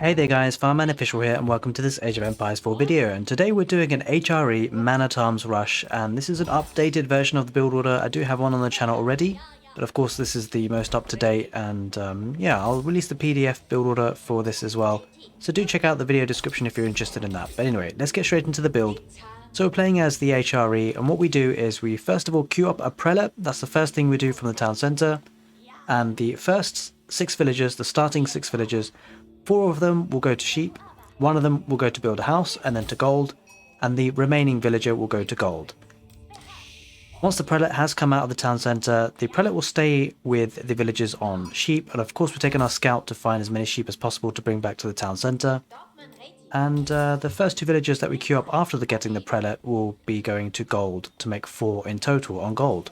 Hey there guys, Farman Official here and welcome to this Age of Empires 4 video, and today we're doing an HRE Man-at-Arms Rush, and this is an updated version of the build order. I do have one on the channel already, but of course this is the most up-to-date, and yeah, I'll release the PDF build order for this as well, so do check out the video description if you're interested in that. But anyway, let's get straight into the build. So we're playing as the HRE, and what we do is we first of all queue up a prelate. That's the first thing we do from the town centre, and the first 6 villagers, the starting 6 villagers, 4 of them will go to sheep, 1 of them will go to build a house and then to gold, and the remaining villager will go to gold. Once the prelate has come out of the town centre, the prelate will stay with the villagers on sheep, and of course we're taking our scout to find as many sheep as possible to bring back to the town centre. And the first 2 villagers that we queue up after getting the prelate will be going to gold to make 4 in total on gold.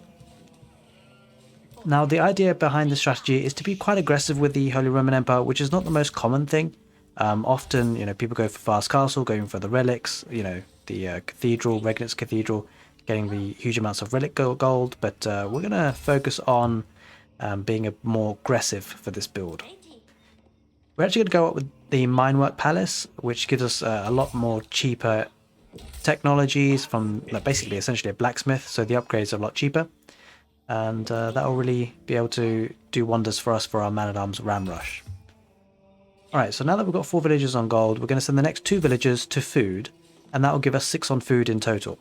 Now, the idea behind the strategy is to be quite aggressive with the Holy Roman Empire, which is not the most common thing. Often, people go for fast castle, going for the relics, the cathedral, Regnitz Cathedral, getting the huge amounts of relic gold. But we're going to focus on being more aggressive for this build. We're actually going to go up with the Minework Palace, which gives us a lot more cheaper technologies from basically essentially a blacksmith, so the upgrades are a lot cheaper. And that will really be able to do wonders for us for our Man-at-Arms Ram Rush. Alright, so now that we've got 4 villagers on gold, we're going to send the next 2 villagers to food, and that will give us 6 on food in total.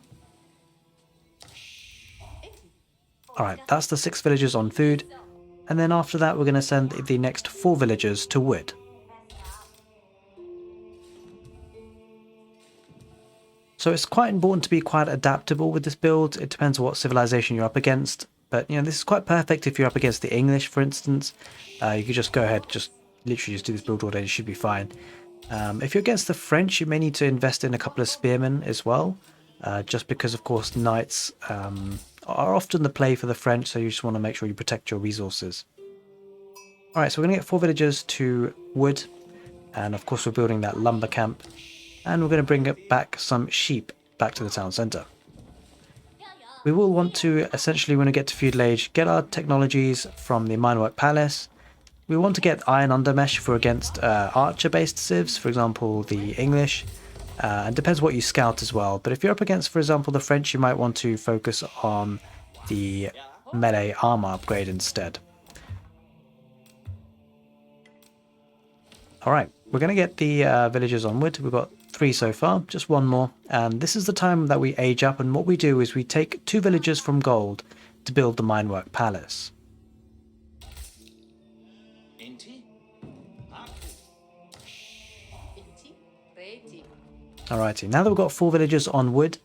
Alright, that's the 6 villagers on food, and then after that we're going to send the next 4 villagers to wood. So it's quite important to be quite adaptable with this build. It depends what civilization you're up against. But, this is quite perfect if you're up against the English, for instance. You could just go ahead, literally just do this build order, you should be fine. If you're against the French, you may need to invest in a couple of spearmen as well. Just because, of course, knights are often the play for the French, so you just want to make sure you protect your resources. Alright, so we're going to get 4 villagers to wood. And, of course, we're building that lumber camp. And we're going to bring back some sheep back to the town centre. We will want to, essentially, when we get to feudal age, get our technologies from the Minework Palace. We want to get iron undermesh for against archer-based civs, for example, the English. It depends what you scout as well. But if you're up against, for example, the French, you might want to focus on the melee armor upgrade instead. Alright, we're going to get the villagers on wood. We've got 3 so far, just 1 more, and this is the time that we age up, and what we do is we take 2 villagers from gold to build the Minework Palace. Alrighty, now that we've got 4 villagers on wood,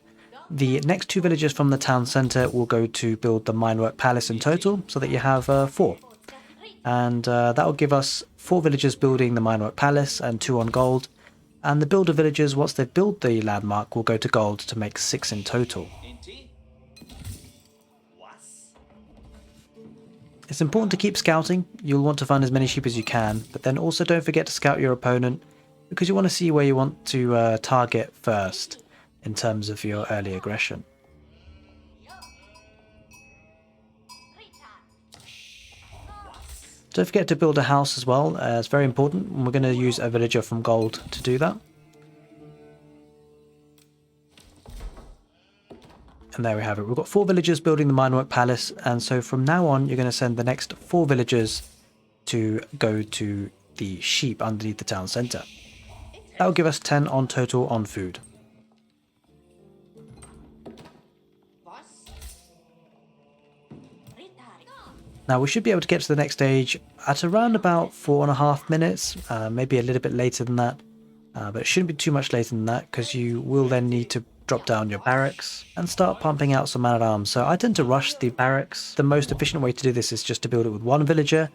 the next 2 villagers from the town centre will go to build the Minework Palace in total, so that you have 4. And that will give us 4 villagers building the Minework Palace and 2 on gold. And the builder villagers, once they've built the landmark, will go to gold to make 6 in total. It's important to keep scouting. You'll want to find as many sheep as you can, but then also don't forget to scout your opponent, because you want to see where you want to target first in terms of your early aggression. Don't forget to build a house as well, it's very important, and we're going to use a villager from gold to do that. And there we have it, we've got 4 villagers building the Minework Palace, and so from now on you're going to send the next 4 villagers to go to the sheep underneath the town centre. That will give us 10 on total on food. Now we should be able to get to the next stage at around about 4.5 minutes, maybe a little bit later than that, but it shouldn't be too much later than that, because you will then need to drop down your barracks and start pumping out some man-at-arms. So I tend to rush the barracks. The most efficient way to do this is just to build it with 1 villager.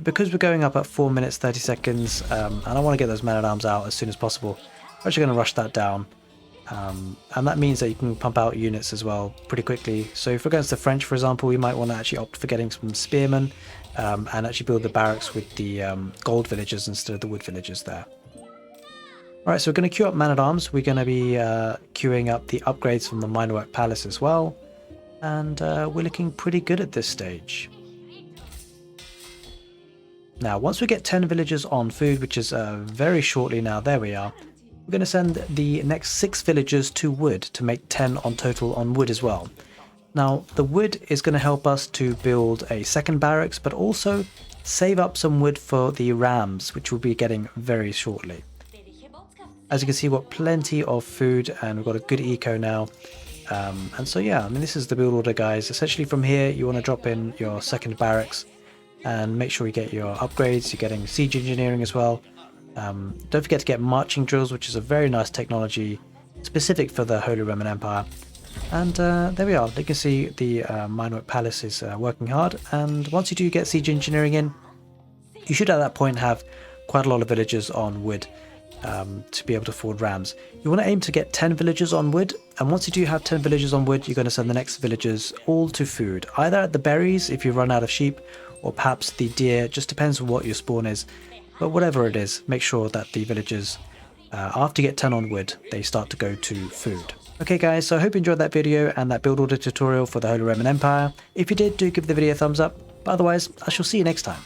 Because we're going up at 4 minutes 30 seconds, and I want to get those man-at-arms out as soon as possible, I'm actually going to rush that down. And that means that you can pump out units as well pretty quickly. So if we're against the French, for example, we might want to actually opt for getting some spearmen and actually build the barracks with the gold villagers instead of the wood villagers there. Alright, so we're going to queue up man-at-arms. We're going to be queuing up the upgrades from the Minework Palace as well. And we're looking pretty good at this stage. Now, once we get 10 villagers on food, which is very shortly now, there we are, we're going to send the next 6 villagers to wood to make 10 on total on wood as well. Now, the wood is going to help us to build a second barracks, but also save up some wood for the rams, which we'll be getting very shortly. As you can see, we've got plenty of food and we've got a good eco now. And so yeah, I mean, this is the build order, guys. Essentially from here, you want to drop in your second barracks and make sure you get your upgrades. You're getting siege engineering as well. Don't forget to get marching drills, which is a very nice technology specific for the Holy Roman Empire. And there we are. You can see the Minoc Palace is working hard. And once you do get siege engineering in, you should at that point have quite a lot of villagers on wood to be able to afford rams. You want to aim to get 10 villagers on wood. And once you do have 10 villagers on wood, you're going to send the next villagers all to food. Either at the berries if you run out of sheep, or perhaps the deer. Just depends on what your spawn is. But whatever it is, make sure that the villagers, after you get 10 on wood, they start to go to food. Okay guys, so I hope you enjoyed that video and that build order tutorial for the Holy Roman Empire. If you did, do give the video a thumbs up. But otherwise, I shall see you next time.